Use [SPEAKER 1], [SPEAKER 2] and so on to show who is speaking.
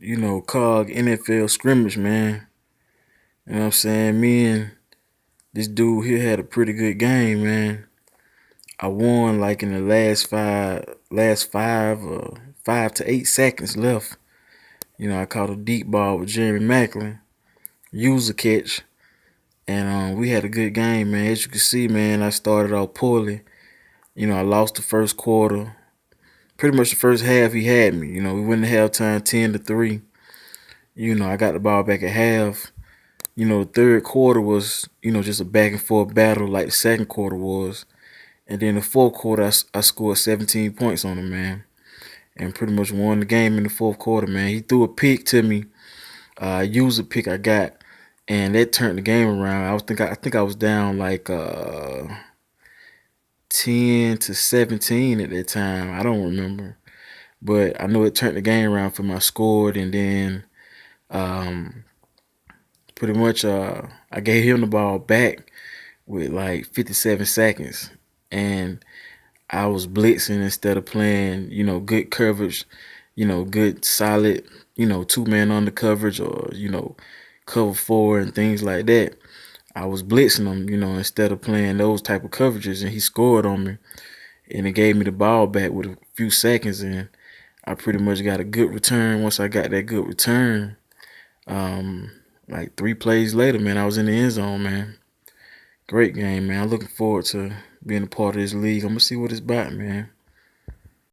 [SPEAKER 1] COG NFL scrimmage, man. You know what I'm saying? Me and this dude here had a pretty good game, man. I won like in the last 5 to 8 seconds left. I caught a deep ball with Jeremy Macklin, user catch, and we had a good game, man. As you can see, man, I started off poorly. I lost the first quarter. Pretty much the first half, he had me. We went to halftime 10-3. I got the ball back at half. The third quarter was, just a back and forth battle like the second quarter was. And then the fourth quarter, I scored 17 points on him, man. And pretty much won the game in the fourth quarter, man. He threw a pick to me, user pick I got, and that turned the game around. I think I was down like 10-17 at that time. I don't remember. But I know it turned the game around for me. I scored, and then um, pretty much I gave him the ball back with like 57 seconds. And I was blitzing instead of playing, good coverage, good solid, two-man under coverage or, cover four and things like that. I was blitzing him, instead of playing those type of coverages, and he scored on me. And it gave me the ball back with a few seconds, and I pretty much got a good return. Once I got that good return, um, like 3 plays later, man, I was in the end zone, man. Great game, man. I'm looking forward to being a part of this league. I'm gonna see what it's about, man.